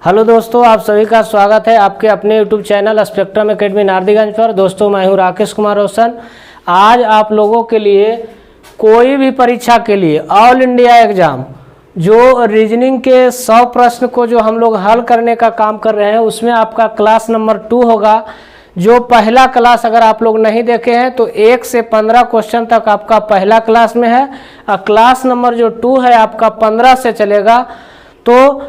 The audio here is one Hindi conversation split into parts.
हेलो दोस्तों, आप सभी का स्वागत है आपके अपने YouTube channel spectrum academy Nardiganj पर। दोस्तों, मैं हूं राकेश कुमार रोशन। आज आप लोगों के लिए कोई भी परीक्षा के लिए ऑल इंडिया एग्ज़ाम जो रीजनिंग के 100 प्रश्न को जो हम लोग हल करने का काम कर रहे हैं, उसमें आपका क्लास नंबर 2 होगा। जो पहला क्लास अगर आप लोग नहीं देखे हैं तो 1 से 15 क्वेश्चन तक आपका पहला क्लास में है, और क्लास नंबर जो 2 है आपका 15 से चलेगा। तो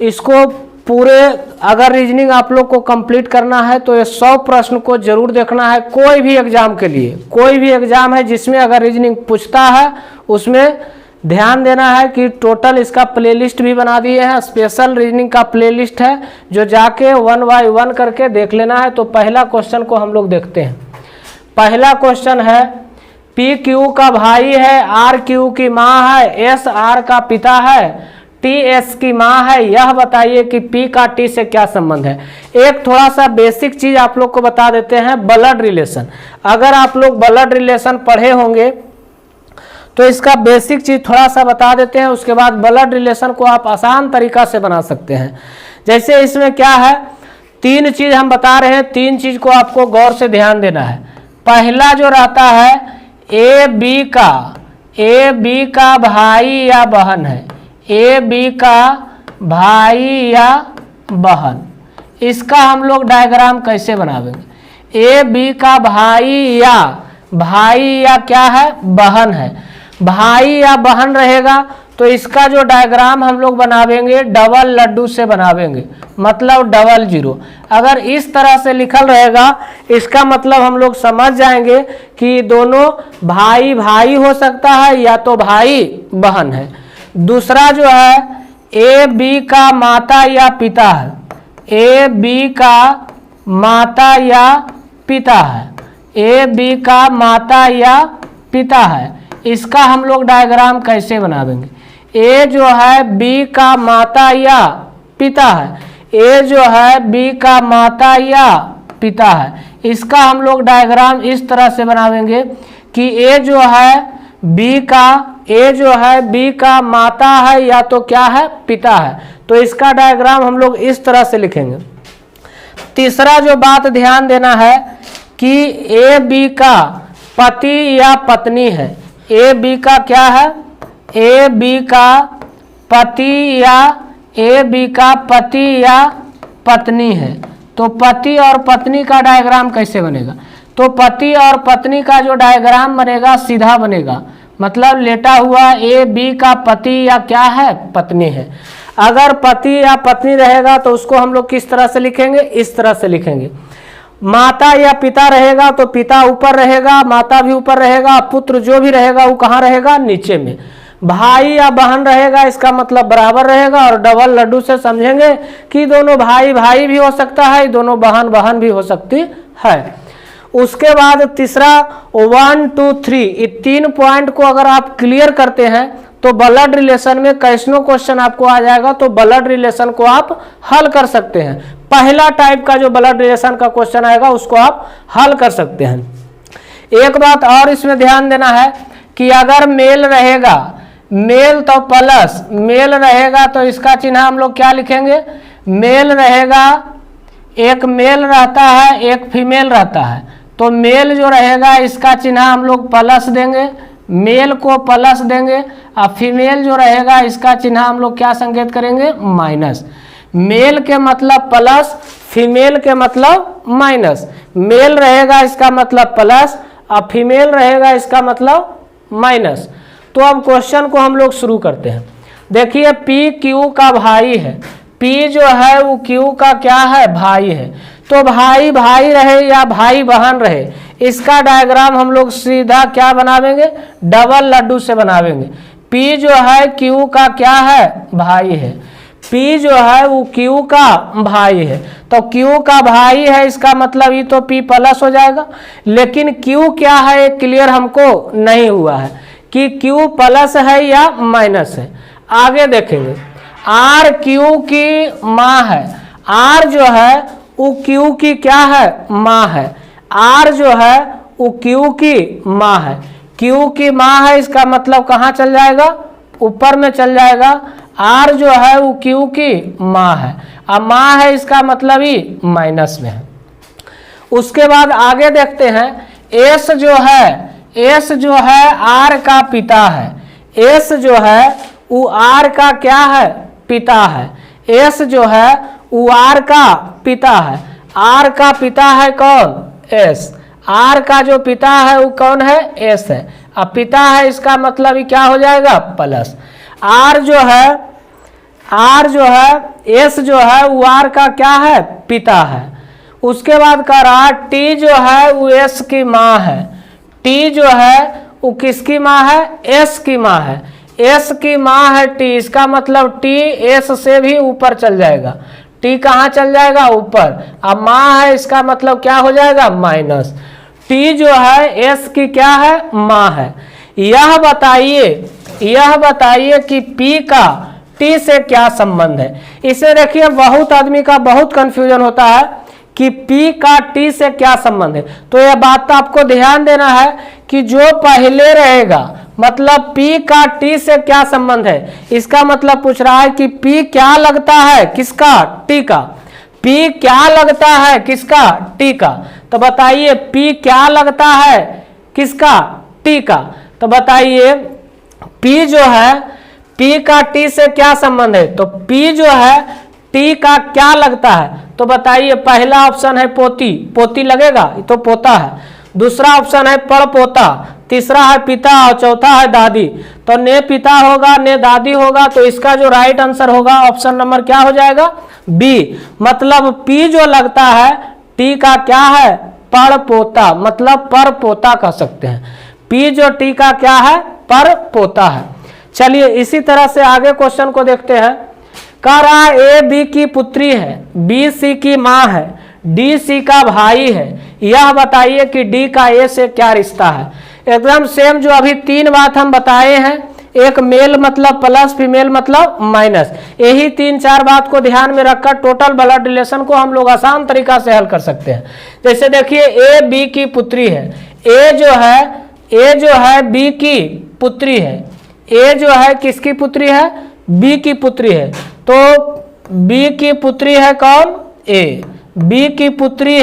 इसको पूरे अगर रीजनिंग आप लोग को कंप्लीट करना है तो ये 100 प्रश्न को जरूर देखना है। कोई भी एग्जाम के लिए, कोई भी एग्जाम है जिसमें अगर रीजनिंग पूछता है उसमें ध्यान देना है कि टोटल इसका प्लेलिस्ट भी बना दिए हैं। स्पेशल रीजनिंग का प्लेलिस्ट है जो जाके 1 बाय 1 करके देख लेना है। तो पहला क्वेश्चन को हम लोग देखते हैं। पहला क्वेश्चन है, पी क्यू का भाई है, आर क्यू की माँ है, एस आर का पिता है, टी एस की माँ है, यह बताइए कि पी का टी से क्या संबंध है। एक थोड़ा सा बेसिक चीज आप लोग को बता देते हैं, ब्लड रिलेशन। अगर आप लोग ब्लड रिलेशन पढ़े होंगे तो इसका बेसिक चीज थोड़ा सा बता देते हैं, उसके बाद ब्लड रिलेशन को आप आसान तरीका से बना सकते हैं। जैसे इसमें क्या है, 3 चीज हम बता रहे हैं, 3 चीज को आपको गौर से ध्यान देना है। पहला जो रहता है ए बी का भाई या बहन है, ए बी का भाई या बहन, इसका हम लोग डायग्राम कैसे बनावेंगे। ए बी का भाई या क्या है, बहन है। भाई या बहन रहेगा तो इसका जो डायग्राम हम लोग बनावेंगे डबल लड्डू से बनावेंगे, मतलब डबल जीरो। अगर इस तरह से लिखल रहेगा इसका मतलब हम लोग समझ जाएंगे कि दोनों भाई भाई हो सकता है या तो भाई बहन है। दूसरा जो है ए बी का माता या पिता है, ए बी का माता या पिता है, ए बी का माता या पिता है। इसका हम लोग डायग्राम कैसे बनावेंगे। ए जो है बी का माता या पिता है, ए जो है बी का माता या पिता है। इसका हम लोग डायग्राम इस तरह से बनावेंगे कि ए जो है बी का माता है या तो क्या है, पिता है। तो इसका डायग्राम हम लोग इस तरह से लिखेंगे। तीसरा जो बात ध्यान देना है कि ए बी का पति या पत्नी है, ए बी का क्या है, ए बी का पति या पत्नी है। तो पति और पत्नी का डायग्राम कैसे बनेगा, तो पति और पत्नी का जो डायग्राम बनेगा सीधा बनेगा, मतलब लेटा हुआ ए बी का पति या क्या है, पत्नी है। अगर पति या पत्नी रहेगा तो उसको हम लोग किस तरह से लिखेंगे, इस तरह से लिखेंगे। माता या पिता रहेगा तो पिता ऊपर रहेगा, माता भी ऊपर रहेगा, पुत्र जो भी रहेगा वो कहाँ रहेगा, नीचे में। भाई या बहन रहेगा इसका मतलब बराबर रहेगा, और डबल लड्डू से समझेंगे कि दोनों भाई भाई भी हो सकता है, दोनों बहन बहन भी हो सकती है। उसके बाद तीसरा 1 2 3, ये 3 पॉइंट को अगर आप क्लियर करते हैं तो ब्लड रिलेशन में कैसनो क्वेश्चन आपको आ जाएगा, तो ब्लड रिलेशन को आप हल कर सकते हैं। पहला टाइप का जो ब्लड रिलेशन का क्वेश्चन आएगा उसको आप हल कर सकते हैं। एक बात और इसमें ध्यान देना है कि अगर मेल रहेगा, मेल तो प्लस मेल रहेगा तो इसका चिन्ह हम लोग क्या लिखेंगे, मेल रहेगा, एक मेल रहता है एक फीमेल रहता है, तो मेल जो रहेगा इसका चिन्ह हम लोग प्लस देंगे, मेल को प्लस देंगे, और फीमेल जो रहेगा इसका चिन्ह हम लोग क्या संकेत करेंगे, माइनस। मेल के मतलब प्लस, फीमेल के मतलब माइनस। मेल रहेगा इसका मतलब प्लस और फीमेल रहेगा इसका मतलब माइनस। तो अब क्वेश्चन को हम लोग शुरू करते हैं। देखिए पी क्यू का भाई है, पी जो है वो क्यू का क्या है, भाई है। तो भाई भाई रहे या भाई बहन रहे, इसका डायग्राम हम लोग सीधा क्या बनावेंगे, डबल लड्डू से बनावेंगे। पी जो है क्यू का क्या है, भाई है, पी जो है वो क्यू का भाई है। तो क्यू का भाई है इसका मतलब ये तो पी प्लस हो जाएगा, लेकिन क्यू क्या है क्लियर हमको नहीं हुआ है कि क्यू प्लस है या माइनस है। आगे देखेंगे, आर क्यू की माँ है, आर जो है वो क्यू की क्या है, माँ है। आर जो है वो क्यू की माँ है, क्यू की माँ है इसका मतलब कहाँ चल जाएगा, ऊपर में चल जाएगा। आर जो है वो क्यू की माँ है। अब माँ है इसका मतलब ही माइनस में है। उसके बाद आगे देखते हैं, एस जो है आर का पिता है। एस जो है वो आर का क्या है, पिता है। एस जो है वो आर का पिता है। आर का पिता है कौन, एस। आर का जो पिता है वो कौन है, एस है। अब पिता है इसका मतलब ही क्या हो जाएगा, प्लस। आर जो है एस जो है वो आर का क्या है, पिता है। उसके बाद कह रहा टी जो है वो एस की माँ है। टी जो है वो किसकी माँ है, एस की माँ है। एस की माँ है टी, इसका मतलब टी एस से भी ऊपर चल जाएगा। टी कहाँ चल जाएगा, ऊपर। अब माँ है इसका मतलब क्या हो जाएगा, माइनस। टी जो है एस की क्या है, माँ है। यह बताइए कि पी का टी से क्या संबंध है। इसे देखिए बहुत आदमी का बहुत कंफ्यूजन होता है कि P का T से क्या संबंध है। तो यह बात आपको ध्यान देना है कि जो पहले रहेगा मतलब P का T से क्या संबंध है। इसका मतलब पूछ रहा है कि P क्या लगता है किसका, T का। P क्या लगता है किसका, T का। तो बताइए P क्या लगता है किसका, T का। तो बताइए P जो है P का T से क्या संबंध है। तो P जो है T का क्या लगता है। तो बताइए पहला ऑप्शन है पोती, पोती लगेगा, तो पोता है। दूसरा ऑप्शन है पड़पोता, तीसरा है पिता और चौथा है दादी। तो ने पिता होगा ने दादी होगा, तो इसका जो राइट आंसर होगा ऑप्शन नंबर क्या हो जाएगा, बी। मतलब P जो लगता है T का क्या है, पड़पोता, मतलब परपोता कह सकते हैं। P जो T का क्या है, परपोता है। चलिए इसी तरह से आगे क्वेश्चन को देखते हैं। कह रहा ए बी की पुत्री है, बी सी की माँ है, डी सी का भाई है। यह बताइए कि डी का ए से क्या रिश्ता है। एकदम सेम जो अभी तीन बात हम बताए हैं, एक मेल मतलब प्लस, फीमेल मतलब माइनस, यही तीन चार बात को ध्यान में रखकर टोटल ब्लड रिलेशन को हम लोग आसान तरीका से हल कर सकते हैं। जैसे देखिए ए बी की पुत्री है, ए जो है बी की पुत्री है। ए जो है किसकी पुत्री है, बी की पुत्री है। तो बी की पुत्री है कौन, ए। बी की पुत्री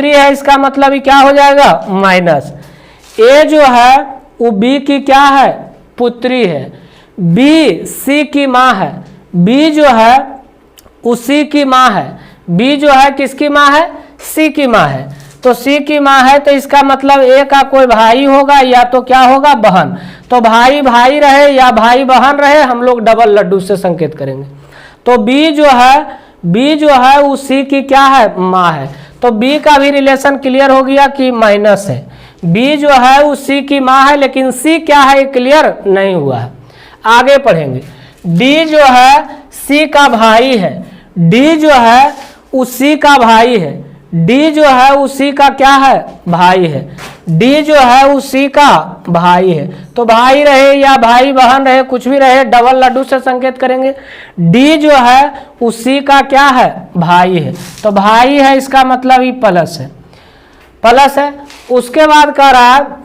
है इसका मतलब ही क्या हो जाएगा, माइनस। ए जो है वो बी की क्या है, पुत्री है। बी सी की माँ है, बी जो है उसी की माँ है। बी जो है किसकी माँ है, सी की माँ है। तो सी की माँ है तो इसका मतलब ए का कोई भाई होगा या तो क्या होगा, बहन। तो भाई भाई रहे या भाई बहन रहे, हम लोग डबल लड्डू से संकेत करेंगे। तो बी जो है वो सी की क्या है, माँ है। तो बी का भी रिलेशन क्लियर हो गया कि माइनस है। बी जो है वो सी की माँ है, लेकिन सी क्या है क्लियर नहीं हुआ है। आगे पढ़ेंगे। डी जो है सी का भाई है, डी जो है उसी का भाई है। डी जो है उसी का क्या है, भाई है। डी जो है उसी का भाई है। तो भाई रहे या भाई बहन रहे, कुछ भी रहे, डबल लड्डू से संकेत करेंगे। डी जो है उसी का क्या है, भाई है। तो भाई है इसका मतलब ही प्लस है। उसके बाद कह रहा है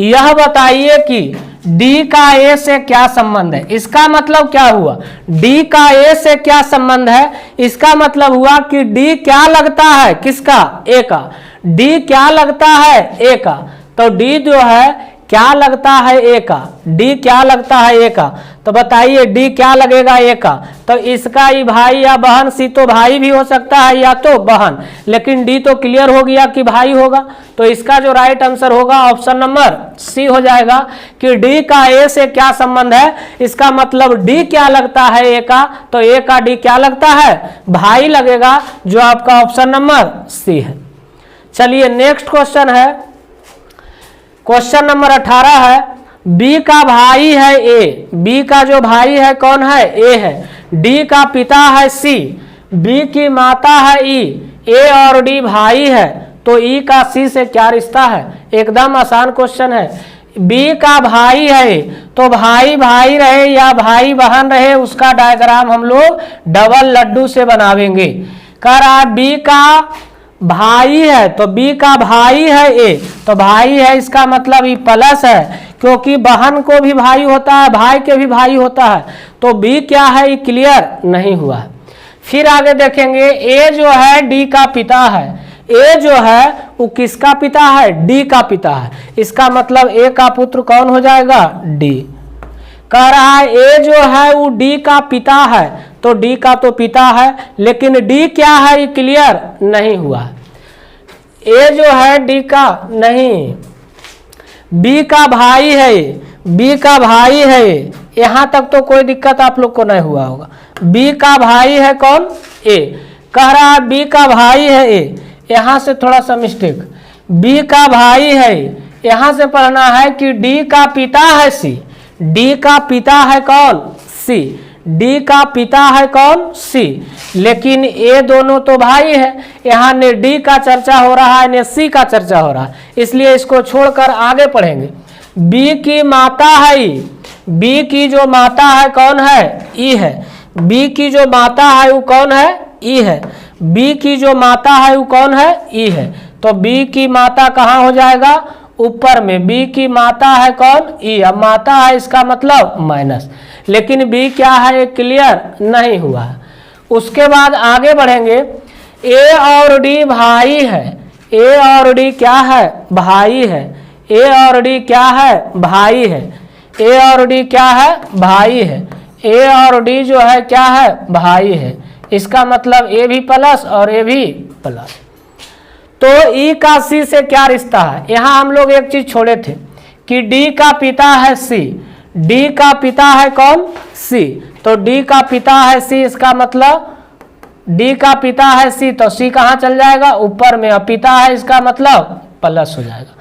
यह बताइए कि डी का ए से क्या संबंध है। इसका मतलब क्या हुआ, डी का ए से क्या संबंध है। इसका मतलब हुआ कि डी क्या लगता है किसका, ए का। डी क्या लगता है, ए का। तो डी जो है क्या लगता है, ए का। डी क्या लगता है, ए का। तो बताइए डी क्या लगेगा, ए का। तो इसका ही भाई या बहन, सी तो भाई भी हो सकता है या तो बहन, लेकिन डी तो क्लियर हो गया कि भाई होगा। तो इसका जो राइट आंसर होगा ऑप्शन नंबर सी हो जाएगा कि डी का ए से क्या संबंध है। इसका मतलब डी क्या लगता है, ए का। तो ए का डी क्या लगता है, भाई लगेगा, जो आपका ऑप्शन नंबर सी है। चलिए नेक्स्ट क्वेश्चन है, क्वेश्चन नंबर 18 है। बी का भाई है ए, बी का जो भाई है कौन है, ए है। डी का पिता है सी, बी की माता है ई, ए और डी भाई है। तो ई का सी से क्या रिश्ता है। एकदम आसान क्वेश्चन है। बी का भाई है तो भाई भाई रहे या भाई बहन रहे, उसका डायग्राम हम लोग डबल लड्डू से बनावेंगे। कह रहा बी का भाई है तो बी का भाई है ए, तो भाई है इसका मतलब ये प्लस है, क्योंकि बहन को भी भाई होता है, भाई के भी भाई होता है। तो बी क्या है, ये क्लियर नहीं हुआ है। फिर आगे देखेंगे ए जो है डी का पिता है, ए जो है वो किसका पिता है, डी का पिता है। इसका मतलब ए का पुत्र कौन हो जाएगा, डी। कह रहा है ए जो है वो डी का पिता है, तो डी का तो पिता है, लेकिन डी क्या है ये क्लियर नहीं हुआ। ए जो है डी का नहीं, बी का भाई है, बी का भाई है। यहां तक तो कोई दिक्कत आप लोग को नहीं हुआ होगा। बी का भाई है कौन, ए। कह रहा है बी का भाई है ए, यहां से थोड़ा सा मिस्टेक, बी का भाई है। यहां से पढ़ना है कि डी का पिता है सी, डी का पिता है कौन, सी, डी का पिता है कौन, सी। लेकिन ये दोनों तो भाई है, यहाँ ने डी का चर्चा हो रहा है ने सी का चर्चा हो रहा है, इसलिए इसको छोड़कर आगे पढ़ेंगे। बी की माता है, बी की जो माता है कौन है, ई है। बी की जो माता है वो कौन है, ई है। बी की जो माता है वो कौन है, ई है। तो बी की माता कहाँ हो जाएगा, ऊपर में। बी की माता है कौन, ई। अब माता है इसका मतलब माइनस, लेकिन बी क्या है क्लियर नहीं हुआ है। उसके बाद आगे बढ़ेंगे। ए और डी भाई है, ए और डी क्या है, भाई है। ए और डी क्या है, भाई है। ए और डी क्या है, भाई है। ए और डी जो है क्या है, भाई है। इसका मतलब ए भी प्लस और ए भी प्लस। तो ई का सी से क्या रिश्ता है, यहां हम लोग एक चीज छोड़े थे कि डी का पिता है सी, डी का पिता है कौन, सी। तो डी का पिता है सी, इसका मतलब डी का पिता है सी, तो सी कहाँ चल जाएगा, ऊपर में। अब पिता है इसका मतलब प्लस हो जाएगा।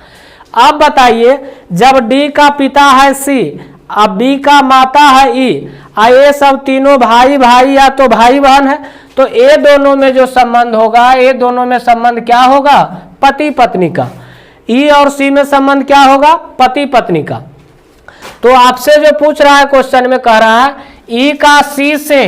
अब बताइए, जब डी का पिता है सी, अब बी का माता है ई, ये सब तीनों भाई भाई या तो भाई बहन है, तो ये दोनों में जो संबंध होगा, ये दोनों में संबंध क्या होगा, पति पत्नी का। ई और सी में संबंध क्या होगा, पति पत्नी का। तो आपसे जो पूछ रहा है क्वेश्चन में, कह रहा है ई का सी से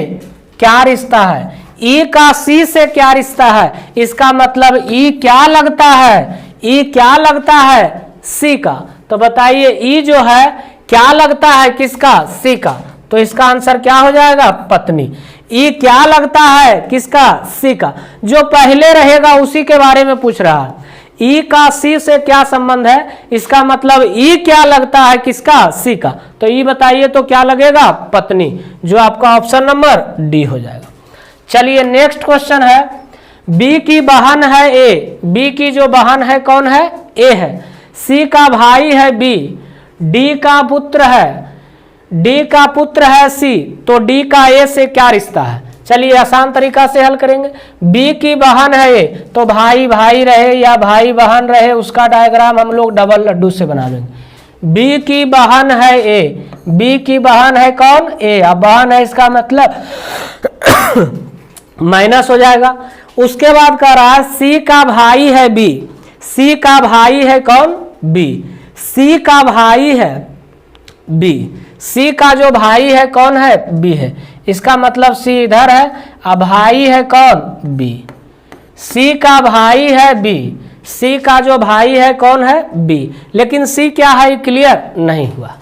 क्या रिश्ता है, ई का सी से क्या रिश्ता है। इसका मतलब ई क्या लगता है, ई क्या लगता है, सी का। तो बताइए ई जो है क्या लगता है किसका, सी का। तो इसका आंसर क्या हो जाएगा, पत्नी। ई क्या लगता है किसका, सी का। जो पहले रहेगा उसी के बारे में पूछ रहा है। ई का सी से क्या संबंध है, इसका मतलब ई क्या लगता है किसका, सी का। तो ई बताइए तो क्या लगेगा, पत्नी, जो आपका ऑप्शन नंबर डी हो जाएगा। चलिए नेक्स्ट क्वेश्चन है। बी की बहन है ए, बी की जो बहन है कौन है, ए है। सी का भाई है बी, डी का पुत्र है, डी का पुत्र है सी, तो डी का ए से क्या रिश्ता है। चलिए आसान तरीका से हल करेंगे। बी की बहन है ए, तो भाई भाई रहे या भाई बहन रहे, उसका डायग्राम हम लोग डबल लड्डू से बना देंगे। बी की बहन है ए, बी की बहन है कौन, ए। अब बहन है इसका मतलब माइनस हो जाएगा। उसके बाद कह रहा है सी का भाई है बी, सी का भाई है कौन, बी। सी का भाई है बी, सी का जो भाई है कौन है, बी है। इसका मतलब सी इधर है, अब भाई है कौन, बी। सी का भाई है बी, सी का जो भाई है कौन है, बी। लेकिन सी क्या है क्लियर नहीं हुआ।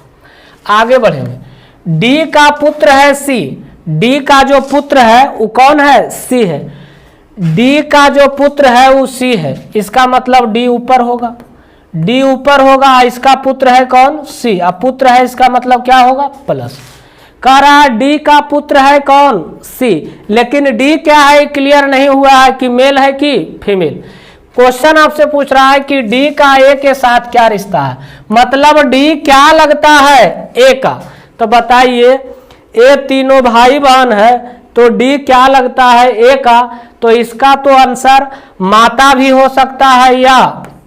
आगे बढ़ेंगे। डी का पुत्र है सी, डी का जो पुत्र है वो कौन है, सी है। डी का जो पुत्र है वो सी है, इसका मतलब डी ऊपर होगा, डी ऊपर होगा। इसका पुत्र है कौन, सी। अब पुत्र है इसका मतलब क्या होगा, प्लस। कह रहा है डी का पुत्र है कौन, सी, लेकिन डी क्या है क्लियर नहीं हुआ है कि मेल है कि फीमेल। क्वेश्चन आपसे पूछ रहा है कि डी का ए के साथ क्या रिश्ता है, मतलब डी क्या लगता है ए का। तो बताइए ए तीनों भाई बहन है, तो डी क्या लगता है ए का। तो इसका तो आंसर माता भी हो सकता है या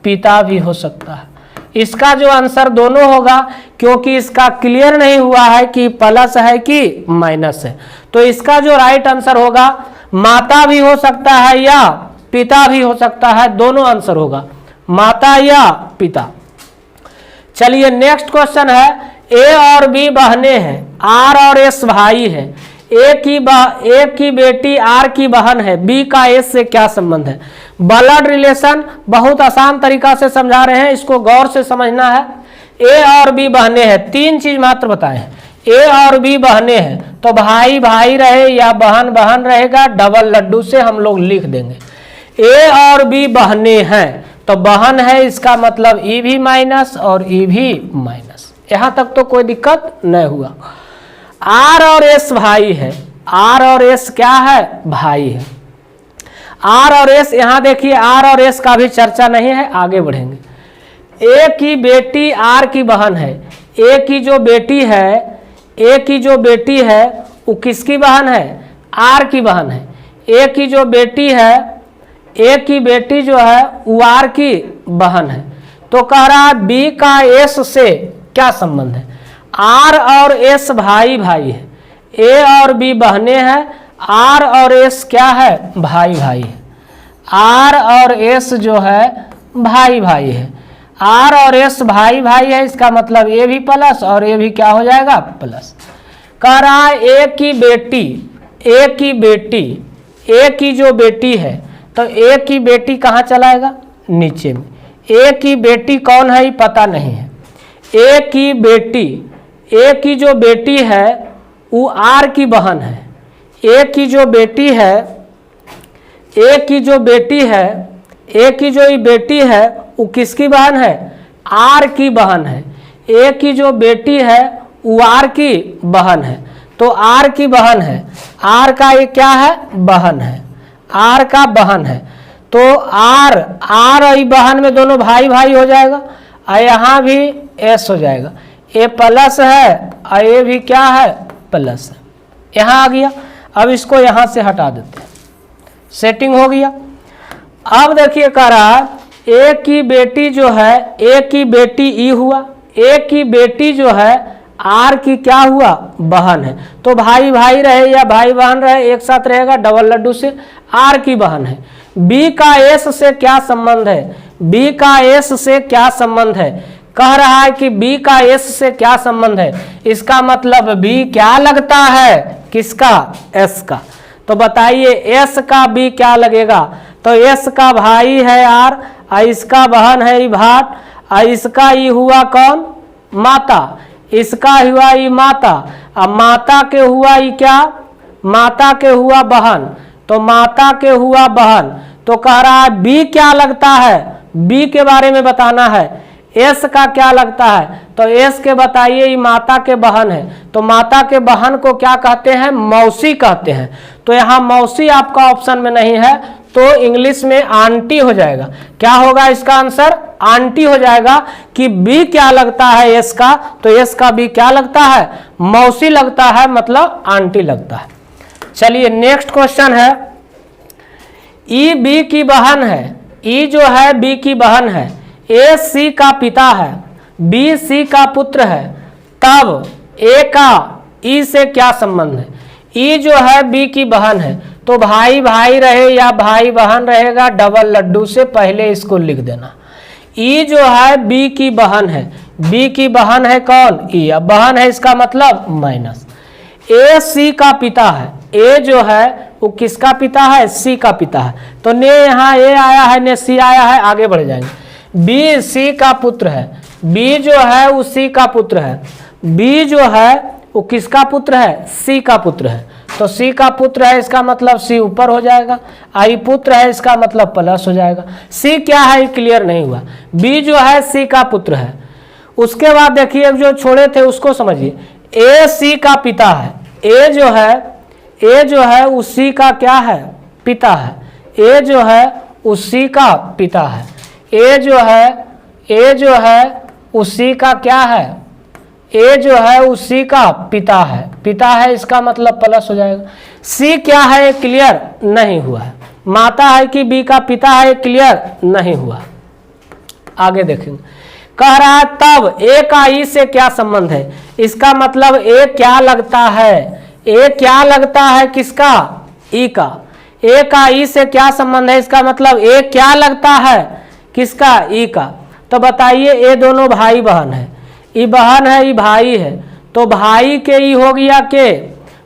पिता भी हो सकता है। इसका जो आंसर दोनों होगा, क्योंकि इसका क्लियर नहीं हुआ है कि प्लस है कि माइनस है। तो इसका जो राइट आंसर होगा माता भी हो सकता है या पिता भी हो सकता है, दोनों आंसर होगा, माता या पिता। चलिए नेक्स्ट क्वेश्चन है। ए और बी बहनें हैं, आर और एस भाई है। ए की बेटी आर की बहन है, बी का एस से क्या संबंध है। ब्लड रिलेशन बहुत आसान तरीका से समझा रहे हैं, इसको गौर से समझना है। ए और बी बहनें हैं, तीन चीज मात्र बताए हैं। ए और बी बहनें हैं तो भाई भाई रहे या बहन बहन रहेगा, डबल लड्डू से हम लोग लिख देंगे। ए और बी बहनें हैं तो बहन है, इसका मतलब ई भी माइनस और ई भी माइनस। यहाँ तक तो कोई दिक्कत नहीं हुआ। आर और एस भाई है, आर और एस क्या है, भाई है। आर और एस, यहाँ देखिए आर और एस का भी चर्चा नहीं है, आगे बढ़ेंगे। ए की बेटी आर की बहन है। ए की जो बेटी है, ए की जो बेटी है वो किसकी बहन है, आर की बहन है। ए की जो बेटी है, ए की बेटी जो है वो आर की बहन है। तो कह रहा है बी का एस से क्या संबंध है। आर और एस भाई भाई है, ए और बी बहनें हैं, आर और एस क्या है, भाई भाई है। आर और एस जो है भाई भाई है, आर और एस भाई भाई है, इसका मतलब ए भी प्लस और ए भी क्या हो जाएगा, प्लस। कह रहा है ए की बेटी, ए की बेटी, ए की जो बेटी है तो ए की बेटी कहाँ चलाएगा, नीचे में। ए की बेटी कौन है पता नहीं है। ए की बेटी, ए की जो बेटी है वो आर की बहन है। ए की जो बेटी है, ए की जो बेटी है, ए की जो ये बेटी है वो किसकी बहन है, आर की बहन है। ए की जो बेटी है वो आर की बहन है, तो आर की बहन है, आर का ये क्या है, बहन है, आर का बहन है। तो आर और ये बहन में दोनों भाई भाई हो जाएगा और यहाँ भी एस हो जाएगा। ए प्लस है और ए भी क्या है, प्लस है। यहाँ आ गया। अब इसको यहाँ से हटा देते हैं, सेटिंग हो गया। अब देखिए कह रहा है ए की बेटी जो है, ए की बेटी ई हुआ, ए की बेटी जो है आर की क्या हुआ, बहन है। तो भाई भाई रहे या भाई बहन रहे एक साथ रहेगा, डबल लड्डू से आर की बहन है। बी का एस से क्या संबंध है, बी का एस से क्या संबंध है। कह रहा है कि बी का एस से क्या संबंध है, इसका मतलब बी क्या लगता है, किसका, एस का। तो बताइए एस का बी क्या लगेगा, तो एस का भाई है आर और इसका बहन है भाट और इसका ये हुआ कौन, माता, इसका हुआ ये माता और माता के हुआ ये क्या, माता के हुआ बहन, तो माता के हुआ बहन। तो कह रहा है बी क्या लगता है, बी के बारे में बताना है। एस का क्या लगता है, तो एस के बताइए ये माता के बहन है, तो माता के बहन को क्या कहते हैं, मौसी कहते हैं। तो यहाँ मौसी आपका ऑप्शन में नहीं है, तो इंग्लिश में आंटी हो जाएगा। क्या होगा इसका आंसर, आंटी हो जाएगा। कि बी क्या लगता है एस का, तो एस का बी क्या लगता है, मौसी लगता है, मतलब आंटी लगता है। चलिए नेक्स्ट क्वेश्चन है, ई बी की बहन है, ई जो है बी की बहन है, ए सी का पिता है, बी सी का पुत्र है, तब ए का ई से क्या संबंध है। ई जो है बी की बहन है तो भाई भाई रहे या भाई बहन रहेगा, डबल लड्डू से पहले इसको लिख देना। ई जो है बी की बहन है, बी की बहन है कौन, ई, अब बहन है इसका मतलब माइनस। ए सी का पिता है, ए जो है वो किसका पिता है, सी का पिता है, तो ने यहाँ ए आया है ने सी आया है, आगे बढ़ जाएंगे। बी सी का पुत्र है, बी जो है वो सी का पुत्र है, बी जो है वो किसका पुत्र है, सी का पुत्र है, तो सी का पुत्र है इसका मतलब सी ऊपर हो जाएगा, आई पुत्र है इसका मतलब प्लस हो जाएगा। सी क्या है क्लियर नहीं हुआ, बी जो है सी का पुत्र है। उसके बाद देखिए जो छोड़े थे उसको समझिए, ए सी का पिता है, ए जो है उसी का क्या है, पिता है, ए जो है उसी का पिता है, ए जो है उसी का क्या है, ए जो है उसी का पिता है, पिता है इसका मतलब प्लस हो जाएगा। सी क्या है क्लियर नहीं हुआ है, माता है कि बी का पिता है क्लियर नहीं हुआ। आगे देखेंगे, कह रहा है तब ए का ई से क्या संबंध है, इसका मतलब ए क्या लगता है, ए क्या लगता है किसका, ई का। ए का ई से क्या संबंध है, इसका मतलब ए क्या लगता है किसका, ई का। तो बताइए ये दोनों भाई बहन है, ई बहन है ई भाई है, तो भाई के ई हो गया के,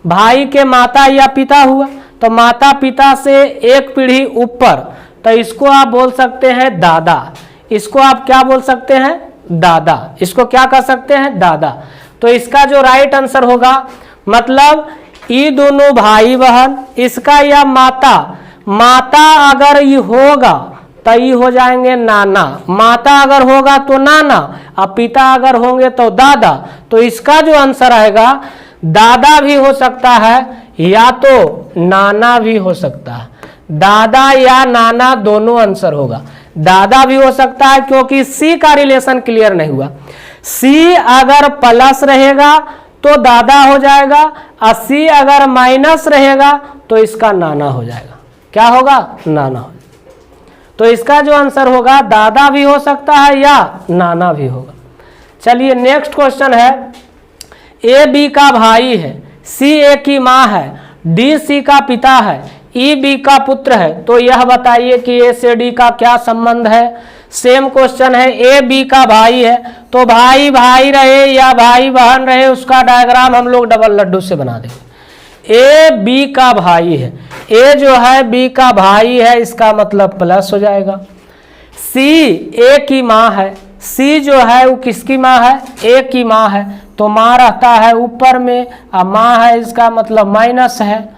भाई के माता या पिता हुआ, तो माता पिता से एक पीढ़ी ऊपर, तो इसको आप बोल सकते हैं दादा, इसको आप क्या बोल सकते हैं, दादा, इसको क्या कर सकते हैं, दादा। तो इसका जो राइट आंसर होगा, मतलब ये दोनों भाई बहन, इसका या माता, माता अगर ये होगा तो ये हो जाएंगे नाना, माता अगर होगा तो नाना, और पिता अगर होंगे तो दादा। तो इसका जो आंसर आएगा दादा भी हो सकता है या तो नाना भी हो सकता है, दादा या नाना दोनों आंसर होगा। दादा भी हो सकता है क्योंकि सी का रिलेशन क्लियर नहीं हुआ। सी अगर प्लस रहेगा तो दादा हो जाएगा, और सी अगर माइनस रहेगा तो इसका नाना हो जाएगा। क्या होगा? नाना हो। तो इसका जो आंसर होगा दादा भी हो सकता है या नाना भी होगा। चलिए नेक्स्ट क्वेश्चन है, ए बी का भाई है, सी ए की माँ है, डी सी का पिता है, ई बी का पुत्र है, तो यह बताइए कि ए से डी का क्या संबंध है। सेम क्वेश्चन है, ए बी का भाई है, तो भाई भाई रहे या भाई बहन रहे उसका डायग्राम हम लोग डबल लड्डू से बना देंगे। ए बी का भाई है, ए जो है बी का भाई है, इसका मतलब प्लस हो जाएगा। सी ए की माँ है, सी जो है वो किसकी माँ है? ए की माँ है, तो माँ रहता है ऊपर में और माँ है, इसका मतलब माइनस है।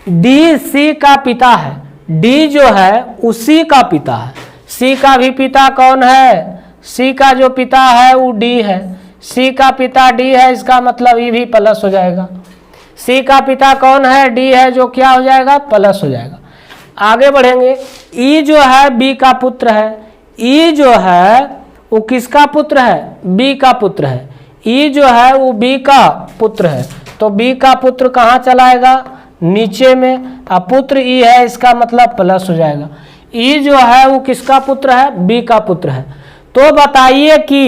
डी सी का पिता है, डी जो है उसी का पिता है, सी का भी पिता कौन है? सी का जो पिता है वो डी है, सी का पिता डी है, इसका मतलब ये भी प्लस हो जाएगा। सी का पिता कौन है? डी है, जो क्या हो जाएगा? प्लस हो जाएगा। आगे बढ़ेंगे, ई जो है बी का पुत्र है, ई जो है वो किसका पुत्र है? बी का पुत्र है। ई जो है वो बी का पुत्र है, तो बी का पुत्र कहाँ चलाएगा? नीचे में, और पुत्र ई है, इसका मतलब प्लस हो जाएगा। ई जो है वो किसका पुत्र है? बी का पुत्र है। तो बताइए कि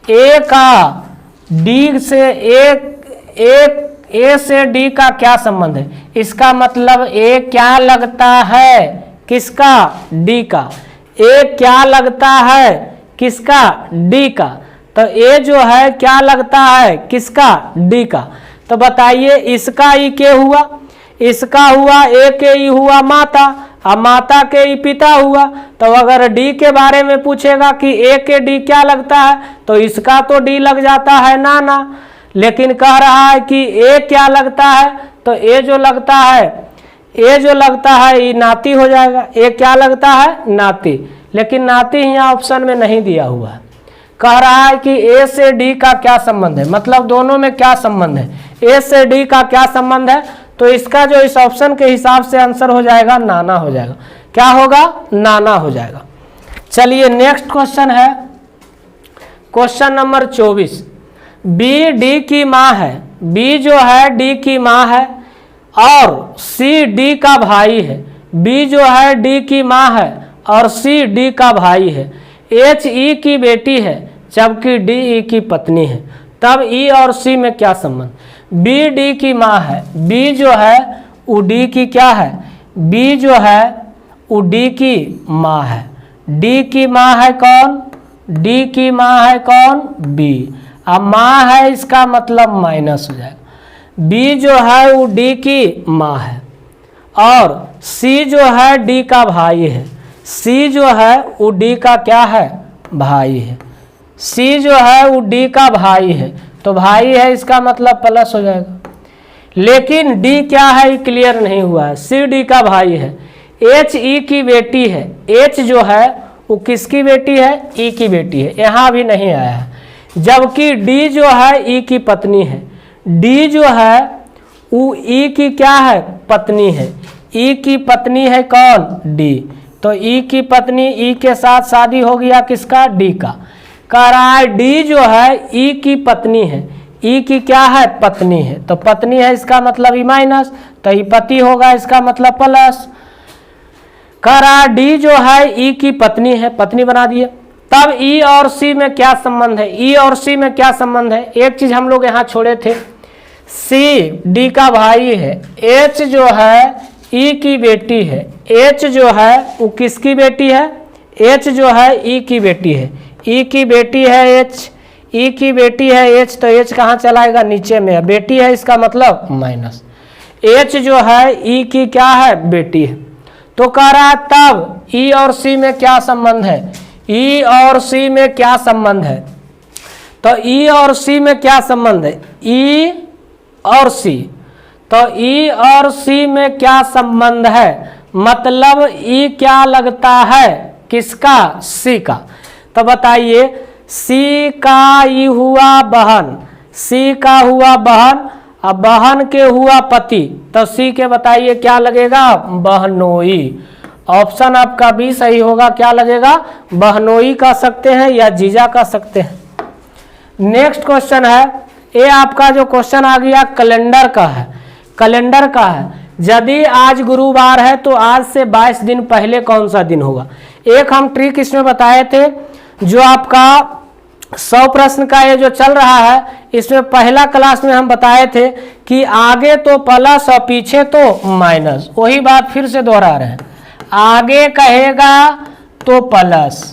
ए का डी से ए से डी का क्या संबंध है? इसका मतलब ए क्या लगता है? किसका? डी का। ए क्या लगता है? किसका? डी का। तो ए जो है क्या लगता है? किसका? डी का। तो बताइए इसका ई के हुआ, इसका हुआ ए के ई हुआ माता, और माता के ई पिता हुआ। तो अगर डी के बारे में पूछेगा कि ए के डी क्या लगता है, तो इसका तो डी लग जाता है नाना, लेकिन कह रहा है कि ए क्या लगता है, तो ए जो लगता है ये नाती हो जाएगा। ए क्या लगता है? नाती, लेकिन नाती यहाँ ऑप्शन में नहीं दिया हुआ है। कह रहा है कि ए से डी का क्या संबंध है, मतलब दोनों में क्या संबंध है, ए से डी का क्या संबंध है। तो इसका जो इस ऑप्शन के हिसाब से आंसर हो जाएगा नाना हो जाएगा। क्या होगा? नाना हो जाएगा। चलिए नेक्स्ट क्वेश्चन है, क्वेश्चन नंबर 24। बी डी की माँ है, बी जो है डी की माँ है, और सी डी का भाई है। बी जो है डी की माँ है और सी डी का भाई है। एच ई की बेटी है जबकि डी ई की पत्नी है, तब ई और सी में क्या संबंध? बी डी की माँ है, बी जो है वो डी की क्या है? बी जो है वो डी की माँ है। डी की माँ है कौन? डी की माँ है कौन? बी। अब माँ है, इसका मतलब माइनस हो जाएगा। बी जो है वो डी की माँ है, और सी जो है डी का भाई है। सी जो है वो डी का क्या है? भाई है। सी जो है वो डी का भाई है, तो भाई है, इसका मतलब प्लस हो जाएगा। लेकिन डी क्या है ये क्लियर नहीं हुआ है। सी डी का भाई है। एच ई की बेटी है, एच जो है वो किसकी बेटी है? ई की बेटी है, यहाँ भी नहीं आया है। जबकि डी जो है ई की पत्नी है। डी जो है वो ई की क्या है? पत्नी है। ई की पत्नी है कौन? डी। तो ई की पत्नी ई के साथ शादी हो गया किसका? डी का। कह रहा है डी जो है ई की पत्नी है, ई की क्या है? पत्नी है, तो पत्नी है, इसका मतलब ई माइनस, तो ई पति होगा, इसका मतलब प्लस। कह रहा डी जो है ई की पत्नी है, पत्नी बना दिए। तब ई और सी में क्या संबंध है? ई और सी में क्या संबंध है? एक चीज हम लोग यहाँ छोड़े थे, सी डी का भाई है, एच जो है ई की बेटी है। एच जो है वो किसकी बेटी है? एच जो है ई की बेटी है। ई की बेटी है एच, ई की बेटी है एच, तो एच कहाँ चलाएगा? नीचे में है, बेटी है, इसका मतलब माइनस। एच जो है ई की क्या है? बेटी है। तो कह रहा है तब ई और सी में क्या संबंध है? ई और सी में क्या संबंध है? तो ई और सी में क्या संबंध है? ई और सी, तो ई और सी में क्या संबंध है? मतलब ई क्या लगता है किसका? सी का। तो बताइए, सी का ई हुआ बहन, सी का हुआ बहन, अब बहन के हुआ पति, तो सी के बताइए क्या लगेगा? बहनोई। ऑप्शन आपका बी सही होगा। क्या लगेगा? बहनोई कह सकते हैं या जीजा कह सकते हैं। नेक्स्ट क्वेश्चन है, ये आपका जो क्वेश्चन आ गया कैलेंडर का है, कैलेंडर का है। यदि आज गुरुवार है तो आज से 22 दिन पहले कौन सा दिन होगा? एक हम ट्रिक इसमें बताए थे, जो आपका 100 प्रश्न का ये जो चल रहा है, इसमें पहला क्लास में हम बताए थे कि आगे तो प्लस और पीछे तो माइनस। वही बात फिर से दोहरा रहे हैं, आगे कहेगा तो प्लस,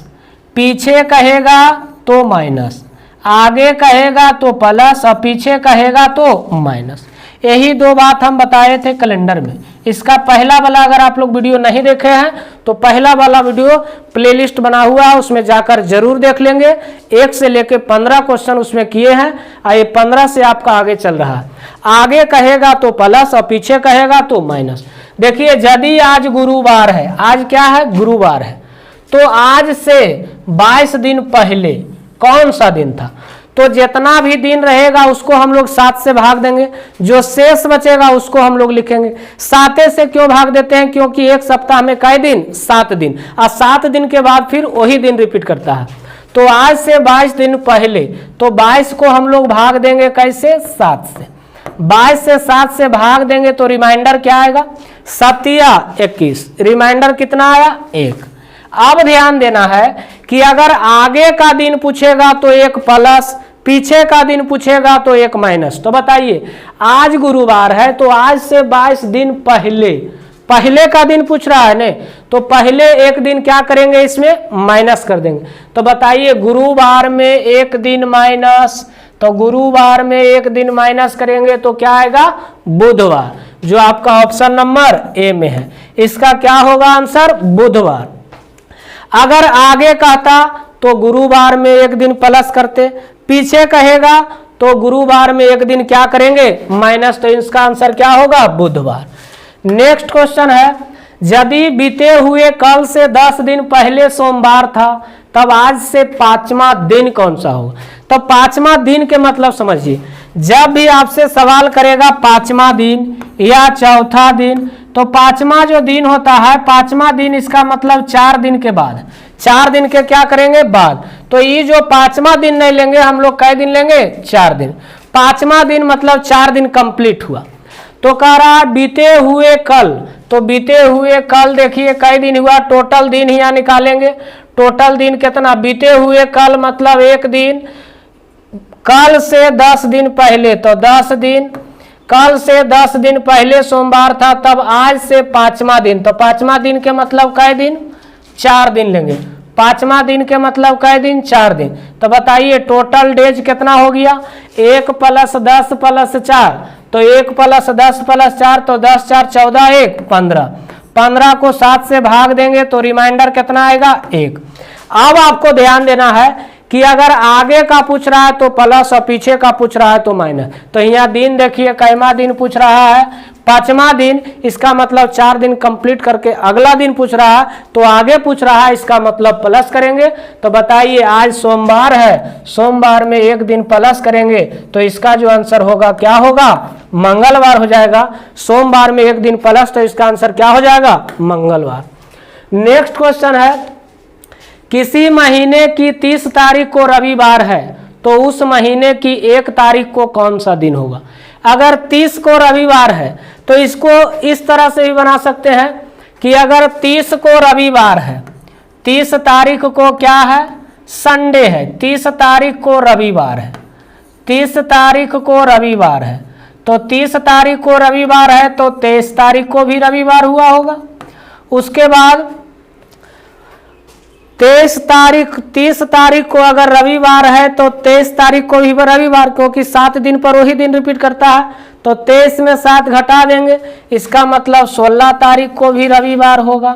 पीछे कहेगा तो माइनस, आगे कहेगा तो प्लस और पीछे कहेगा तो माइनस। यही दो बात हम बताए थे कैलेंडर में। इसका पहला वाला अगर आप लोग वीडियो नहीं देखे हैं तो पहला वाला वीडियो प्लेलिस्ट बना हुआ है, उसमें जाकर जरूर देख लेंगे। 1 से लेकर 15 क्वेश्चन उसमें किए हैं और ये 15 से आपका आगे चल रहा है। आगे कहेगा तो प्लस और पीछे कहेगा तो माइनस। देखिए, यदि आज गुरुवार है, आज क्या है? गुरुवार है, तो आज से 22 दिन पहले कौन सा दिन था? तो जितना भी दिन रहेगा उसको हम लोग 7 से भाग देंगे, जो शेष बचेगा उसको हम लोग लिखेंगे। 7 से क्यों भाग देते हैं? क्योंकि एक सप्ताह में कई दिन? 7 दिन, और 7 दिन के बाद फिर वही दिन रिपीट करता है। तो आज से 22 दिन पहले, तो 22 को हम लोग भाग देंगे कैसे? 7 से। 22 से 7 से भाग देंगे तो रिमाइंडर क्या आएगा? 7 या 21, रिमाइंडर कितना आया? 1। अब ध्यान देना है कि अगर आगे का दिन पूछेगा तो 1 प्लस, पीछे का दिन पूछेगा तो 1 माइनस। तो बताइए, आज गुरुवार है तो आज से 22 दिन पहले, पहले का दिन पूछ रहा है ने, तो पहले एक दिन क्या करेंगे? इसमें माइनस कर देंगे। तो बताइए, गुरुवार में 1 दिन माइनस, तो गुरुवार में 1 दिन माइनस करेंगे तो क्या आएगा? बुधवार, जो आपका ऑप्शन नंबर ए में है। इसका क्या होगा आंसर? बुधवार। अगर आगे कहता तो गुरुवार में 1 दिन प्लस करते, पीछे कहेगा तो गुरुवार में 1 दिन क्या करेंगे? माइनस। तो इसका आंसर क्या होगा? बुधवार। नेक्स्ट क्वेश्चन है, यदि बीते हुए कल से 10 दिन पहले सोमवार था, तब आज से 5वां दिन कौन सा होगा? तो 5वां दिन के मतलब समझिए, जब भी आपसे सवाल करेगा 5वां दिन या चौथा दिन, तो 5वां जो दिन होता है, 5वां दिन इसका मतलब 4 दिन के बाद, 4 दिन के क्या करेंगे? बाद। तो ये जो 5वां दिन नहीं लेंगे हम लोग, कै दिन लेंगे? 4 दिन। 5वां दिन मतलब 4 दिन कंप्लीट हुआ। तो कह रहा बीते हुए कल, तो बीते हुए कल देखिए कै दिन हुआ? टोटल दिन ही यहाँ निकालेंगे। टोटल दिन कितना? बीते हुए कल मतलब 1 दिन, कल से 10 दिन पहले तो 10 दिन, कल से 10 दिन पहले सोमवार था, तब आज से 5वां दिन, तो 5वां दिन के मतलब कै दिन? 4 दिन लेंगे। 5वां दिन के मतलब कै दिन? 4 दिन। तो बताइए टोटल डेज कितना हो गया? 1 + 10 + 4, तो 1 + 10 + 4, तो 10 4 14, 1 15। 15 को 7 से भाग देंगे तो रिमाइंडर कितना आएगा? 1। अब आपको ध्यान देना है कि अगर आगे का पूछ रहा है तो प्लस और पीछे का पूछ रहा है तो माइनस। तो यहाँ दिन देखिए, कैमा दिन पूछ रहा है? 5वां दिन, इसका मतलब 4 दिन कंप्लीट करके अगला दिन पूछ रहा है, तो आगे पूछ रहा है, इसका मतलब प्लस करेंगे। तो बताइए, आज सोमवार है, सोमवार में 1 दिन प्लस करेंगे तो इसका जो आंसर होगा क्या होगा? मंगलवार हो जाएगा। सोमवार में 1 दिन प्लस, तो इसका आंसर क्या हो जाएगा? मंगलवार। नेक्स्ट क्वेश्चन है, किसी महीने की 30 तारीख को रविवार है तो उस महीने की 1 तारीख को कौन सा दिन होगा? अगर 30 को रविवार है तो इसको इस तरह से भी बना सकते हैं कि अगर 30 को रविवार है, 30 तारीख को क्या है? संडे है। 30 तारीख को रविवार है, 30 तारीख को रविवार है, तो 30 तारीख को रविवार है तो 23 तारीख को भी रविवार हुआ होगा। उसके बाद 30 तारीख को अगर रविवार है तो 23 तारीख को भी रविवार, क्योंकि 7 दिन पर वही दिन रिपीट करता है। तो 23 में 7 घटा देंगे, इसका मतलब 16 तारीख को भी रविवार होगा।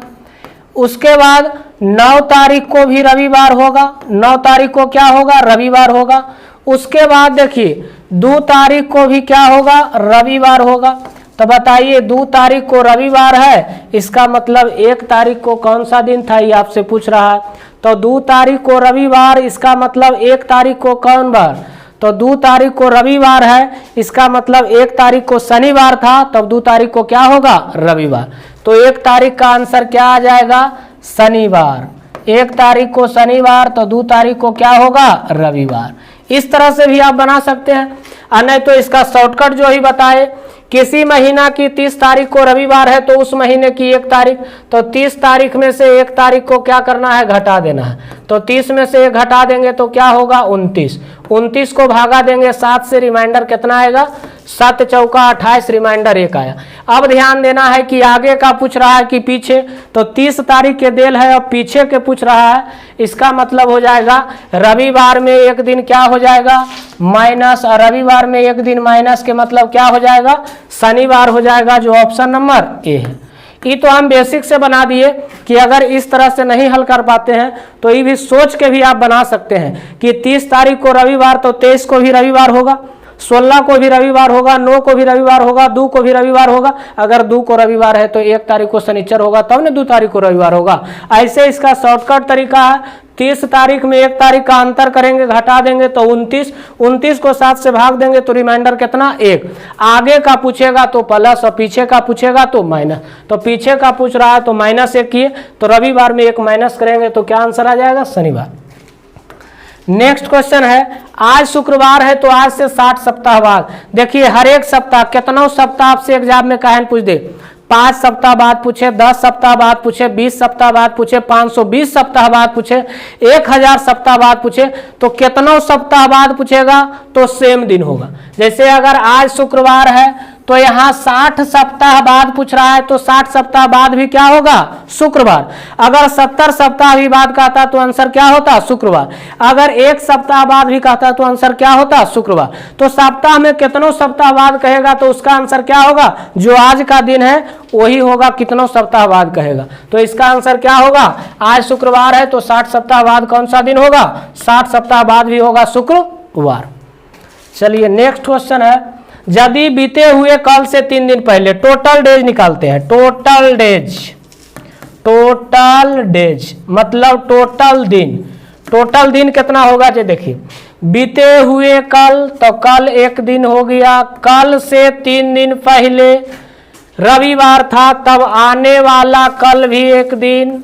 उसके बाद 9 तारीख को भी रविवार होगा। 9 तारीख को क्या होगा? रविवार होगा। उसके बाद देखिए 2 तारीख को भी क्या होगा, रविवार होगा। तो बताइए 2 तारीख को रविवार है, इसका मतलब 1 तारीख को कौन सा दिन था, ये आपसे पूछ रहा है। तो 2 तारीख को रविवार, इसका मतलब 1 तारीख को कौन बार, तो 2 तारीख को रविवार है, इसका मतलब 1 तारीख को शनिवार था, तब 2 तारीख को क्या होगा, रविवार। तो 1 तारीख का आंसर क्या आ जाएगा, शनिवार। 1 तारीख को शनिवार, तो 2 तारीख को क्या होगा, रविवार। इस तरह से भी आप बना सकते हैं। और नहीं तो इसका शॉर्टकट जो ही बताए, किसी महीना की 30 तारीख को रविवार है तो उस महीने की 1 तारीख, तो 30 तारीख में से 1 तारीख को क्या करना है, घटा देना है। तो 30 में से 1 घटा देंगे तो क्या होगा, 29। 29 को भागा देंगे 7 से, रिमाइंडर कितना आएगा, 7 चौका 28, रिमाइंडर 1 आया। अब ध्यान देना है कि आगे का पूछ रहा है कि पीछे, तो 30 तारीख के देल है, अब पीछे के पूछ रहा है, इसका मतलब हो जाएगा रविवार में 1 दिन क्या हो जाएगा, माइनस, और रविवार में 1 दिन माइनस के मतलब क्या हो जाएगा, शनिवार हो जाएगा, जो ऑप्शन नंबर ए है। ये तो हम बेसिक से बना दिए कि अगर इस तरह से नहीं हल कर पाते हैं तो ये भी सोच के भी आप बना सकते हैं कि 30 तारीख को रविवार, तो 23 को भी रविवार होगा, 16 को भी रविवार होगा, 9 को भी रविवार होगा, 2 को भी रविवार होगा। अगर 2 को रविवार है तो 1 तारीख को शनिचर होगा, तब ना 2 तारीख को रविवार होगा। ऐसे इसका शॉर्टकट तरीका है, 30 तारीख में 1 तारीख का अंतर करेंगे, घटा देंगे तो 29, 29 को 7 से भाग देंगे तो रिमाइंडर कितना, 1। आगे का पूछेगा तो प्लस और पीछे का पूछेगा तो माइनस। तो पीछे का पूछ रहा है तो -1 किए, तो रविवार में 1 माइनस करेंगे तो क्या आंसर आ जाएगा, शनिवार। नेक्स्ट क्वेश्चन है, आज शुक्रवार है तो आज से 60 सप्ताह बाद। देखिए हर एक सप्ताह, कितना सप्ताह आपसे एग्जाम में कहन पूछ दे, 5 सप्ताह बाद पूछे, 10 सप्ताह बाद पूछे, 20 सप्ताह बाद पूछे, 520 सप्ताह बाद पूछे, 1000 सप्ताह बाद पूछे, तो कितना सप्ताह बाद पूछेगा, तो सेम दिन होगा। जैसे अगर आज शुक्रवार है तो यहाँ 60 सप्ताह बाद पूछ रहा है, तो 60 सप्ताह बाद भी क्या होगा, शुक्रवार। अगर 70 सप्ताह भी बाद कहता तो आंसर क्या होता, शुक्रवार। अगर 1 सप्ताह बाद भी कहता तो आंसर क्या होता, शुक्रवार। तो सप्ताह में कितनों सप्ताह बाद कहेगा तो उसका आंसर क्या होगा, जो आज का दिन है वही होगा, कितनों सप्ताह बाद कहेगा। तो इसका आंसर क्या होगा, आज शुक्रवार है तो 60 सप्ताह बाद कौन सा दिन होगा, 60 सप्ताह बाद भी होगा शुक्रवार। चलिए नेक्स्ट क्वेश्चन है, यदि बीते हुए कल से 3 दिन पहले, टोटल डेज निकालते हैं। टोटल डेज, टोटल डेज मतलब टोटल दिन। टोटल दिन कितना होगा, जो देखिए बीते हुए कल, तो कल 1 दिन हो गया, कल से 3 दिन पहले रविवार था, तब आने वाला कल भी 1 दिन,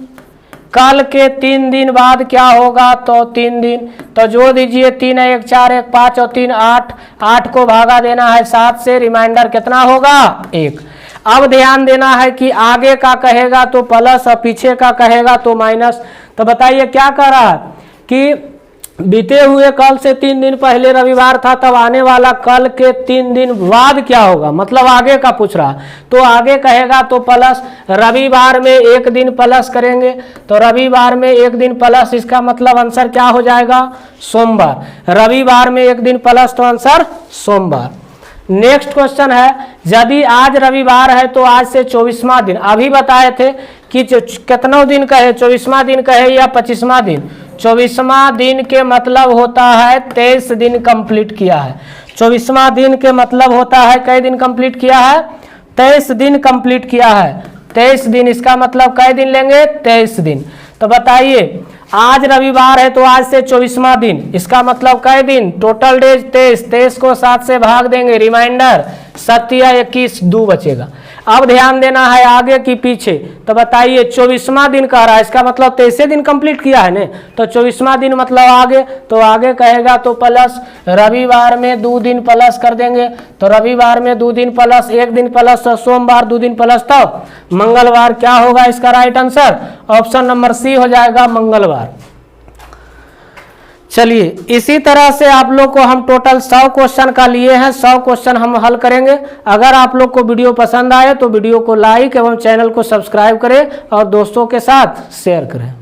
कल के 3 दिन बाद क्या होगा, तो 3 दिन। तो जो दीजिए 3 है 1 4 1 5 और 3 8, 8 को भागा देना है 7 से, रिमाइंडर कितना होगा, 1। अब ध्यान देना है कि आगे का कहेगा तो प्लस और पीछे का कहेगा तो माइनस। तो बताइए क्या कह रहा है कि बीते हुए कल से 3 दिन पहले रविवार था, तब आने वाला कल के 3 दिन बाद क्या होगा, मतलब आगे का पूछ रहा। तो आगे कहेगा तो प्लस, रविवार में 1 दिन प्लस करेंगे, तो रविवार में 1 दिन प्लस, इसका मतलब आंसर क्या हो जाएगा, सोमवार। रविवार में 1 दिन प्लस तो आंसर सोमवार। नेक्स्ट क्वेश्चन है, यदि आज रविवार है तो आज से 24वां दिन। अभी बताए थे कि कितना दिन कहे, 24वां दिन कहे या 25वां दिन। 24वां दिन के मतलब होता है 23 दिन कंप्लीट किया है। 24वां दिन के मतलब होता है कई दिन कंप्लीट किया है, 23 दिन कंप्लीट किया है। 23 दिन, इसका मतलब कई दिन लेंगे, 23 दिन। तो बताइए आज रविवार है तो आज से 24वां दिन, इसका मतलब कई दिन, टोटल डेज 23, 23 को 7 से भाग देंगे, रिमाइंडर 7 या 21, 2 बचेगा। अब ध्यान देना है आगे की पीछे। तो बताइए 24वां दिन कह रहा है, इसका मतलब 23 दिन कंप्लीट किया है ना, तो 24वां दिन मतलब आगे, तो आगे कहेगा तो प्लस, रविवार में 2 दिन प्लस कर देंगे, तो रविवार में 2 दिन प्लस, 1 दिन प्लस, तो सोमवार 2 दिन प्लस, तो मंगलवार क्या होगा इसका right answer, option number C हो जाएगा, मंगलवार। चलिए इसी तरह से आप लोग को हम टोटल 100 क्वेश्चन का लिए हैं, 100 क्वेश्चन हम हल करेंगे। अगर आप लोग को वीडियो पसंद आए तो वीडियो को लाइक एवं चैनल को सब्सक्राइब करें और दोस्तों के साथ शेयर करें।